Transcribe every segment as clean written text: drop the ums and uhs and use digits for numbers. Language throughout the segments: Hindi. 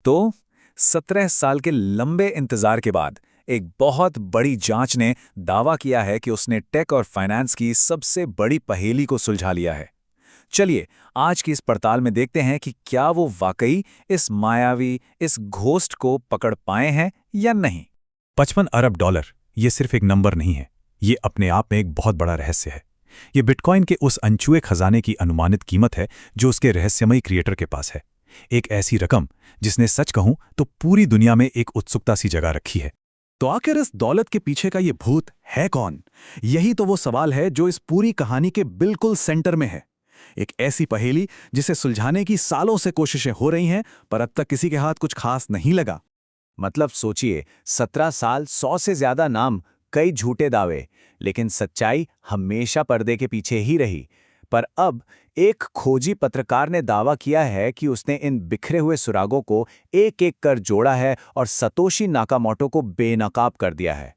तो 17 साल के लंबे इंतजार के बाद एक बहुत बड़ी जांच ने दावा किया है कि उसने टेक और फाइनेंस की सबसे बड़ी पहेली को सुलझा लिया है। चलिए, आज की इस पड़ताल में देखते हैं कि क्या वो वाकई इस मायावी, इस घोस्ट को पकड़ पाए हैं या नहीं। 55 अरब डॉलर ये सिर्फ एक नंबर नहीं है, ये अपने आप में एक बहुत बड़ा रहस्य है। ये बिटकॉइन के उस अनछुए खजाने की अनुमानित कीमत है जो उसके रहस्यमयी क्रिएटर के पास है। एक ऐसी रकम जिसने सच कहूं तो पूरी दुनिया में एक उत्सुकता सी जगह रखी है। तो आखिर इस दौलत के पीछे का ये भूत है कौन? यही तो वो सवाल है जो इस पूरी कहानी के बिल्कुल सेंटर में है। एक ऐसी पहेली जिसे सुलझाने की सालों से कोशिशें हो रही हैं, पर अब तक किसी के हाथ कुछ खास नहीं लगा। मतलब सोचिए, 17 साल, 100 से ज्यादा नाम, कई झूठे दावे, लेकिन सच्चाई हमेशा पर्दे के पीछे ही रही। पर अब एक खोजी पत्रकार ने दावा किया है कि उसने इन बिखरे हुए सुरागों को एक-एक कर जोड़ा है और सतोशी नाकामोटो को बेनकाब कर दिया है।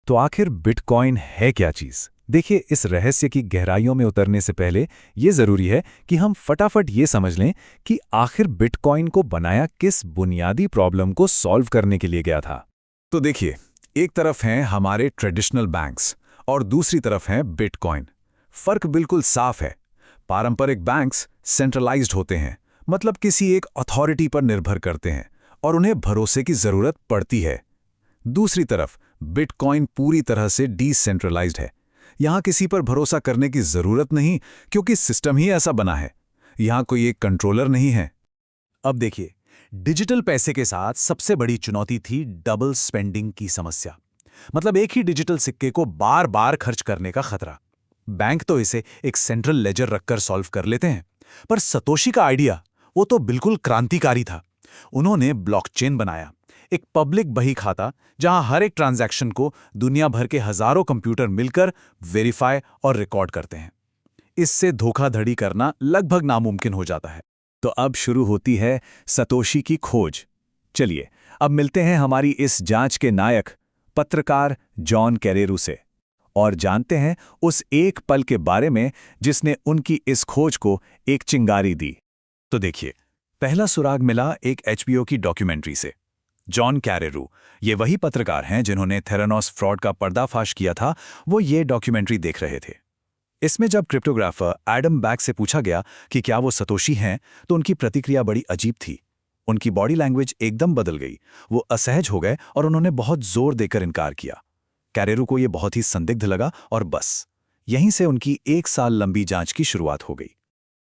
तो आखिर बिटकॉइन है क्या चीज? देखिए, इस रहस्य की गहराइयों में उतरने से पहले ये जरूरी है कि हम फटाफट ये समझ लें कि आखिर बिटकॉइन को बनाया किस बुनियादी प्रॉब्लम को सॉल्व करने के लिए गया था। तो देखिए, एक तरफ हैं हमारे ट्रेडिशनल बैंक्स और दूसरी तरफ हैं बिटकॉइन। फर्क बिल्कुल साफ है। पारंपरिक बैंक्स सेंट्रलाइज्ड होते हैं, मतलब किसी एक अथॉरिटी पर निर्भर करते हैं और उन्हें भरोसे की जरूरत पड़ती है। दूसरी तरफ बिटकॉइन पूरी तरह से डिसेंट्रलाइज्ड है। यहां किसी पर भरोसा करने की जरूरत नहीं, क्योंकि सिस्टम ही ऐसा बना है। यहां कोई एक कंट्रोलर नहीं है। अब देखिए, डिजिटल पैसे के साथ सबसे बड़ी चुनौती थी डबल स्पेंडिंग की समस्या। मतलब एक ही डिजिटल सिक्के को बार बार खर्च करने का खतरा। बैंक तो इसे एक सेंट्रल लेजर रखकर सॉल्व कर लेते हैं, पर सतोशी का आइडिया वो तो बिल्कुल क्रांतिकारी था। उन्होंने ब्लॉकचेन बनाया, एक पब्लिक बही खाता जहां हर एक ट्रांजैक्शन को दुनिया भर के हजारों कंप्यूटर मिलकर वेरीफाई और रिकॉर्ड करते हैं। इससे धोखाधड़ी करना लगभग नामुमकिन हो जाता है। तो अब शुरू होती है सतोशी की खोज। चलिए, अब मिलते हैं हमारी इस जांच के नायक पत्रकार जॉन कैरेरू से और जानते हैं उस एक पल के बारे में जिसने उनकी इस खोज को एक चिंगारी दी। तो देखिए, पहला सुराग मिला एक HBO की डॉक्यूमेंट्री से। जॉन कैरेरू ये वही पत्रकार हैं जिन्होंने थेरानोस फ्रॉड का पर्दाफाश किया था। वो ये डॉक्यूमेंट्री देख रहे थे। इसमें जब क्रिप्टोग्राफर एडम बैक से पूछा गया कि क्या वो सतोशी हैं, तो उनकी प्रतिक्रिया बड़ी अजीब थी। उनकी बॉडी लैंग्वेज एकदम बदल गई। वो असहज हो गए और उन्होंने बहुत जोर देकर इनकार किया। कैरेरू को ये बहुत ही संदिग्ध लगा और बस यहीं से उनकी 1 साल लंबी जांच की शुरुआत हो गई।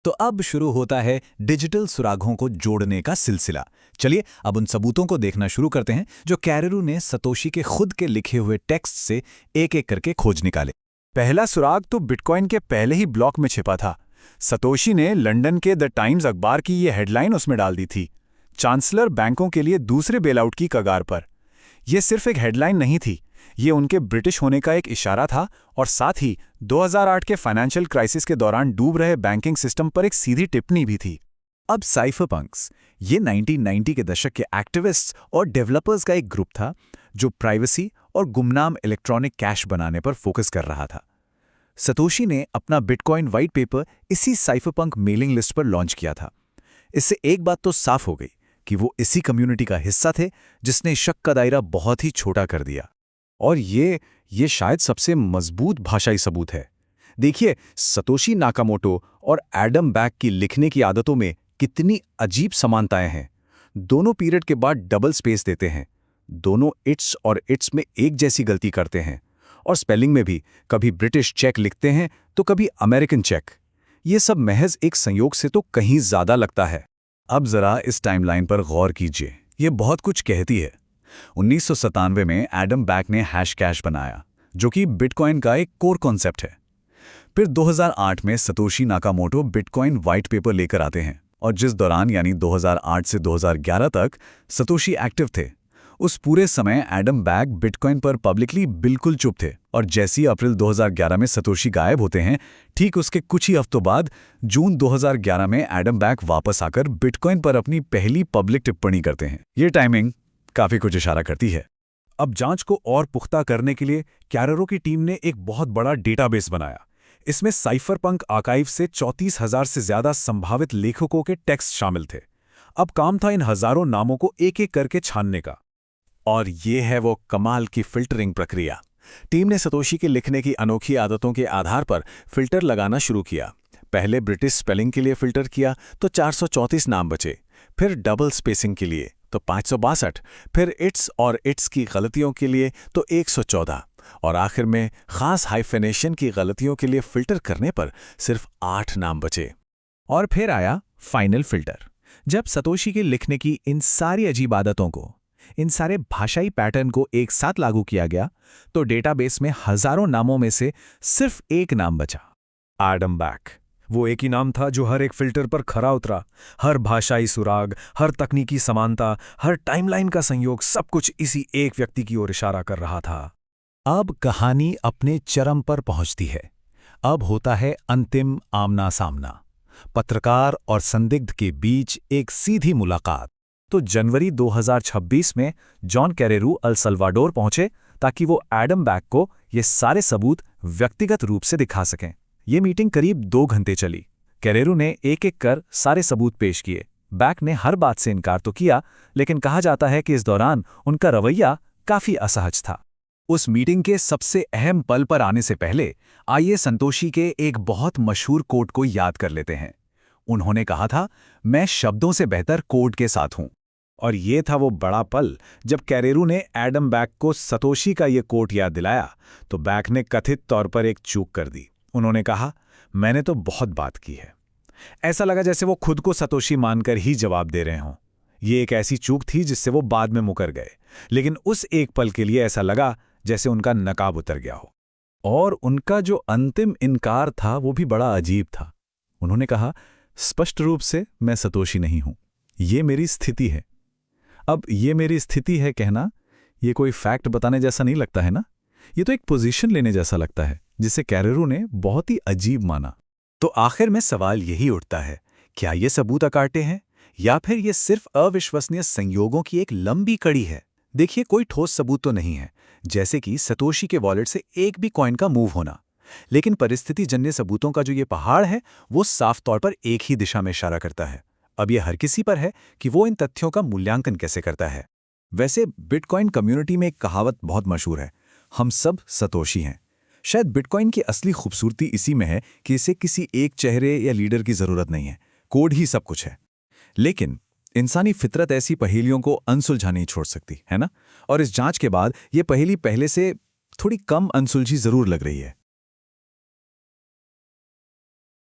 तो अब शुरू होता है डिजिटल सुरागों को जोड़ने का सिलसिला। चलिए, अब उन सबूतों को देखना शुरू करते हैं जो कैरेरू ने सतोशी के खुद के लिखे हुए टेक्स्ट से एक-एक करके खोज निकाले। पहला सुराग तो बिटकॉइन के पहले ही ब्लॉक में छिपा था। सतोशी ने लंदन के द टाइम्स अखबार की ये हेडलाइन उसमें डाल दी थी, चांसलर बैंकों के लिए दूसरे बेलआउट की कगार पर। यह सिर्फ एक हेडलाइन नहीं थी, ये उनके ब्रिटिश होने का एक इशारा था और साथ ही 2008 के फाइनेंशियल क्राइसिस के दौरान डूब रहे बैंकिंग सिस्टम पर एक सीधी टिप्पणी भी थी। अब साइफरपंक्स ये 1990 के दशक के एक्टिविस्ट्स और डेवलपर्स का एक ग्रुप था जो प्राइवेसी और गुमनाम इलेक्ट्रॉनिक कैश बनाने पर फोकस कर रहा था। सतोशी ने अपना बिटकॉइन व्हाइट पेपर इसी साइफरपंक मेलिंग लिस्ट पर लॉन्च किया था। इससे एक बात तो साफ हो गई कि वो इसी कम्युनिटी का हिस्सा थे जिसने शक का दायरा बहुत ही छोटा कर दिया। और ये शायद सबसे मजबूत भाषाई सबूत है। देखिए, सतोशी नाकामोटो और एडम बैक की लिखने की आदतों में कितनी अजीब समानताएं हैं। दोनों पीरियड के बाद डबल स्पेस देते हैं, दोनों इट्स और इट्स में एक जैसी गलती करते हैं, और स्पेलिंग में भी कभी ब्रिटिश चेक लिखते हैं तो कभी अमेरिकन चेक। ये सब महज एक संयोग से तो कहीं ज्यादा लगता है। अब जरा इस टाइमलाइन पर गौर कीजिए, ये बहुत कुछ कहती है। 1997 में एडम बैक ने हैश कैश बनाया, जो कि बिटकॉइन का एक कोर कॉन्सेप्ट है। फिर 2008 में Satoshi Nakamoto bitcoin white paper लेकर आते हैं, और जिस दौरान यानी 2008 से 2011 तक सतोशी एक्टिव थे, उस पूरे समय एडम बैक बिटकॉइन पर पब्लिकली बिल्कुल चुप थे। और जैसी अप्रैल 2011 में सतोशी गायब होते हैं, ठीक उसके कुछ ही हफ्तों बाद जून 2011 में एडम बैक वापस आकर बिटकॉइन पर अपनी पहली पब्लिक टिप्पणी करते हैं। ये टाइमिंग काफी कुछ इशारा करती है। अब जांच को और पुख्ता करने के लिए कैरेरू की टीम ने एक बहुत बड़ा डेटाबेस बनाया। इसमें साइफरपंक आर्काइव से 34,000 से ज्यादा संभावित लेखकों के टेक्स्ट शामिल थे। अब काम था इन हजारों नामों को एक एक करके छानने का। और ये है वो कमाल की फिल्टरिंग प्रक्रिया। टीम ने सतोशी के लिखने की अनोखी आदतों के आधार पर फिल्टर लगाना शुरू किया। पहले ब्रिटिश स्पेलिंग के लिए फिल्टर किया तो 434 नाम बचे, फिर डबल स्पेसिंग के लिए तो 562, फिर इट्स और इट्स की गलतियों के लिए तो 114, और आखिर में खास हाइफेनेशन की गलतियों के लिए फिल्टर करने पर सिर्फ 8 नाम बचे। और फिर आया फाइनल फिल्टर। जब सतोशी के लिखने की इन सारी अजीब आदतों को, इन सारे भाषाई पैटर्न को एक साथ लागू किया गया, तो डेटाबेस में हजारों नामों में से सिर्फ एक नाम बचा, एडम बैक। वो एक ही नाम था जो हर एक फिल्टर पर खरा उतरा। हर भाषाई सुराग, हर तकनीकी समानता, हर टाइमलाइन का संयोग, सब कुछ इसी एक व्यक्ति की ओर इशारा कर रहा था। अब कहानी अपने चरम पर पहुंचती है। अब होता है अंतिम आमना सामना, पत्रकार और संदिग्ध के बीच एक सीधी मुलाकात। तो जनवरी 2026 में जॉन कैरेरू अल सल्वाडोर पहुंचे ताकि वो एडम बैक को ये सारे सबूत व्यक्तिगत रूप से दिखा सकें। ये मीटिंग करीब 2 घंटे चली। कैरेरू ने एक एक कर सारे सबूत पेश किए। बैक ने हर बात से इनकार तो किया, लेकिन कहा जाता है कि इस दौरान उनका रवैया काफी असहज था। उस मीटिंग के सबसे अहम पल पर आने से पहले आइए संतोषी के एक बहुत मशहूर कोट को याद कर लेते हैं। उन्होंने कहा था, मैं शब्दों से बेहतर कोड के साथ हूं। और ये था वो बड़ा पल जब कैरेरू ने एडम बैक को सतोशी का ये कोट याद दिलाया तो बैक ने कथित तौर पर एक चूक कर दी। उन्होंने कहा, मैंने तो बहुत बात की है। ऐसा लगा जैसे वो खुद को सतोशी मानकर ही जवाब दे रहे हों। ये एक ऐसी चूक थी जिससे वो बाद में मुकर गए, लेकिन उस एक पल के लिए ऐसा लगा जैसे उनका नकाब उतर गया हो। और उनका जो अंतिम इनकार था वो भी बड़ा अजीब था। उन्होंने कहा, स्पष्ट रूप से मैं सतोशी नहीं हूं, ये मेरी स्थिति है। अब ये मेरी स्थिति है कहना, ये कोई फैक्ट बताने जैसा नहीं लगता है ना। ये तो एक पोजीशन लेने जैसा लगता है, जिसे कैरेरू ने बहुत ही अजीब माना। तो आखिर में सवाल यही उठता है, क्या ये सबूत अकाटे हैं या फिर ये सिर्फ अविश्वसनीय संयोगों की एक लंबी कड़ी है? देखिए, कोई ठोस सबूत तो नहीं है, जैसे कि सतोशी के वॉलेट से एक भी कॉइन का मूव होना, लेकिन परिस्थिति जन्य सबूतों का जो ये पहाड़ है वो साफ तौर पर एक ही दिशा में इशारा करता है। अब ये हर किसी पर है कि वो इन तथ्यों का मूल्यांकन कैसे करता है। वैसे बिटकॉइन कम्युनिटी में एक कहावत बहुत मशहूर है, हम सब सतोशी हैं। शायद बिटकॉइन की असली खूबसूरती इसी में है कि इसे किसी एक चेहरे या लीडर की जरूरत नहीं है, कोड ही सब कुछ है। लेकिन इंसानी फितरत ऐसी पहेलियों को अनसुलझा नहीं छोड़ सकती, है ना? और इस जांच के बाद ये पहेली पहले से थोड़ी कम अनसुलझी जरूर लग रही है।